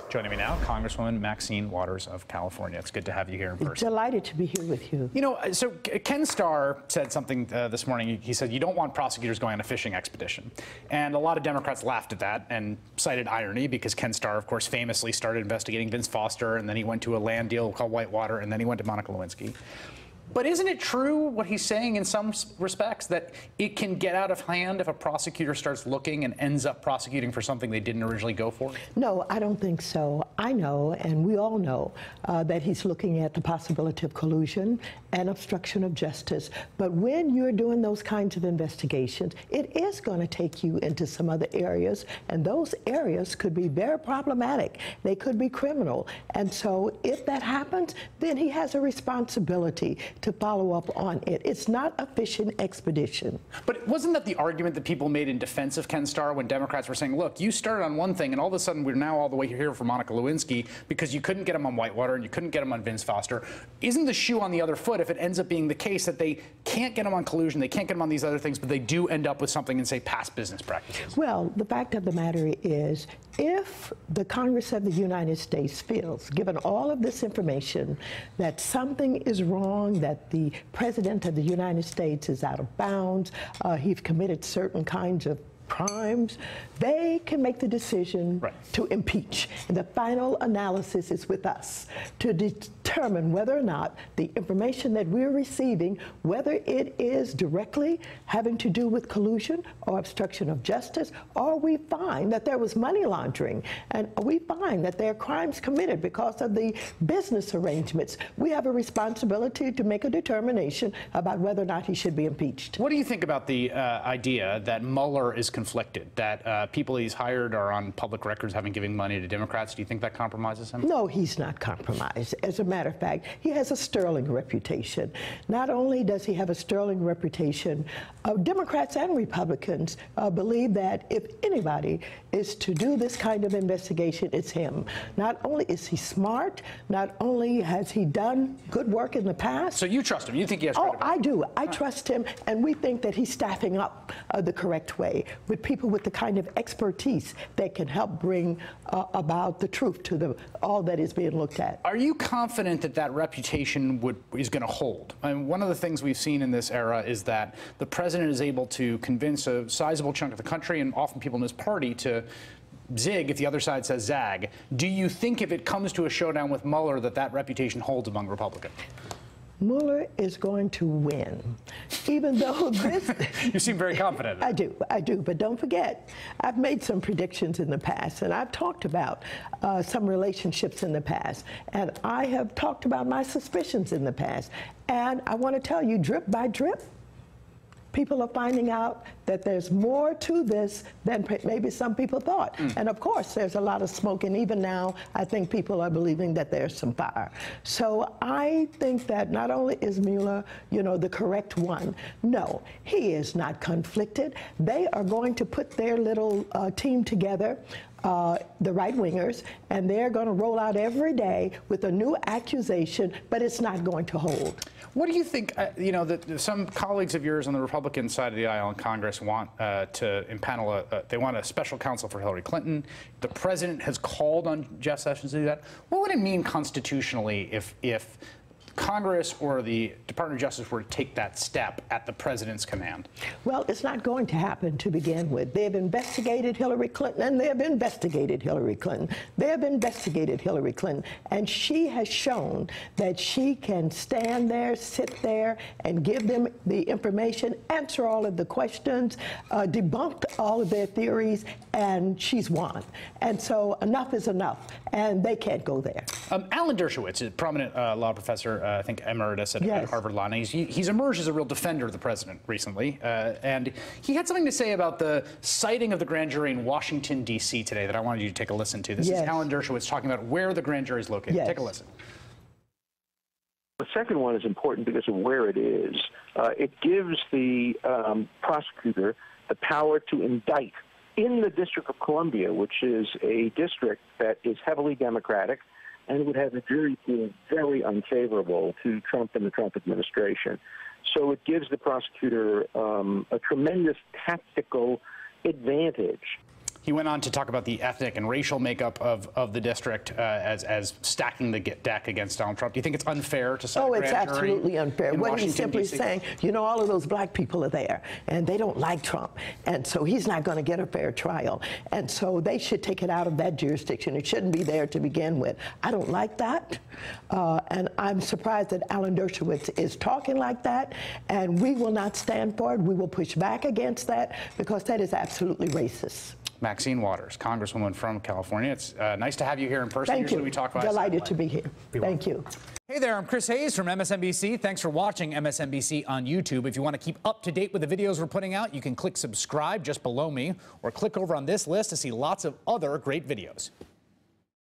Joining me now, Congresswoman Maxine Waters of California. It's good to have you here in person. Delighted to be here with you. You know, so Ken Starr said something this morning. He said, you don't want prosecutors going on a fishing expedition. And a lot of Democrats laughed at that and cited irony because Ken Starr, of course, famously started investigating Vince Foster, and then he went to a land deal called Whitewater, and then he went to Monica Lewinsky. But isn't it true what he's saying in some respects, that it can get out of hand if a prosecutor starts looking and ends up prosecuting for something they didn't originally go for? No, I don't think so. I know, and we all know, that he's looking at the possibility of collusion and obstruction of justice. But when you're doing those kinds of investigations, it is going to take you into some other areas, and those areas could be very problematic. They could be criminal. And so if that happens, then he has a responsibility to follow up on it. It's not a fishing expedition. But wasn't that the argument that people made in defense of Ken Starr when Democrats were saying, look, you started on one thing and all of a sudden we're now all the way here for Monica Lewinsky because you couldn't get him on Whitewater and you couldn't get him on Vince Foster. Isn't the shoe on the other foot if it ends up being the case that they can't get him on collusion, they can't get him on these other things, but they do end up with something in, say, past business practices? Well, the fact of the matter is, if the Congress of the United States feels, given all of this information, that something is wrong, that the President of the United States is out of bounds, he's committed certain kinds of crimes, they can make the decision to impeach. And the final analysis is with us to determine whether or not the information that we're receiving, whether it is directly having to do with collusion or obstruction of justice, or we find that there was money laundering, and we find that there are crimes committed because of the business arrangements. We have a responsibility to make a determination about whether or not he should be impeached. What do you think about the idea that Mueller is conflicted, that people he's hired are on public records having given money to Democrats? Do you think that compromises him? No, he's not compromised. As a matter of fact, he has a sterling reputation. Not only does he have a sterling reputation, Democrats and Republicans believe that if anybody is to do this kind of investigation, it's him. Not only is he smart, not only has he done good work in the past. So you trust him? You think he has credibility? Oh, I do. I trust him, and we think that he's staffing up the correct way with people with the kind of expertise that can help bring about the truth to all that is being looked at. Are you confident that that reputation is going to hold? I mean, one of the things we've seen in this era is that the president is able to convince a sizable chunk of the country, and often people in his party, to zig if the other side says zag. Do you think if it comes to a showdown with Mueller that that reputation holds among Republicans? Mueller is going to win, even though this... You seem very confident. I do, but don't forget, I've made some predictions in the past, and I've talked about some relationships in the past, and I have talked about my suspicions in the past, and I want to tell you, drip by drip, people are finding out that there's more to this than maybe some people thought. And of course, there's a lot of smoke, and even now, I think people are believing that there's some fire. So I think that not only is Mueller, you know, the correct one, no, he is not conflicted. They are going to put their little team together, the right-wingers, and they're going to roll out every day with a new accusation, but it's not going to hold. What do you think, you know, that some colleagues of yours on the Republican side of the aisle in Congress want to impanel they want a special counsel for Hillary Clinton. The president has called on Jeff Sessions to do that. What would it mean constitutionally if Congress or the Department of Justice were to take that step at the president's command? Well, it's not going to happen to begin with. They have investigated Hillary Clinton, and they have investigated Hillary Clinton. They have investigated Hillary Clinton, and she has shown that she can stand there, sit there, and give them the information, answer all of the questions, debunk all of their theories, and she's won. And so enough is enough, and they can't go there. Alan Dershowitz, a prominent law professor, I think emeritus at Harvard Law, and he's emerged as a real defender of the president recently, and he had something to say about the citing of the grand jury in Washington, D.C. today that I wanted you to take a listen to. This is Alan Dershowitz talking about where the grand jury is located. Take a listen. The second one is important because of where it is. It gives the prosecutor the power to indict in the District of Columbia, which is a district that is heavily Democratic and would have a jury pool very unfavorable to Trump and the Trump administration. So it gives the prosecutor a tremendous tactical advantage. He went on to talk about the ethnic and racial makeup of the district as stacking the deck against Donald Trump. Do you think it's unfair to set a grand jury? Oh, it's absolutely unfair. What he's simply DC? saying, you know, all of those black people are there, and they don't like Trump, and so he's not going to get a fair trial, and so they should take it out of that jurisdiction. It shouldn't be there to begin with. I don't like that, and I'm surprised that Alan Dershowitz is talking like that, and we will not stand for it. We will push back against that because that is absolutely racist. Maxine Waters, Congresswoman from California. It's nice to have you here in person. Thank Usually you. we talk about Delighted to be here. Thank you. Hey there, I'm Chris Hayes from MSNBC. Thanks for watching MSNBC on YouTube. If you want to keep up to date with the videos we're putting out, you can click subscribe just below me or click over on this list to see lots of other great videos.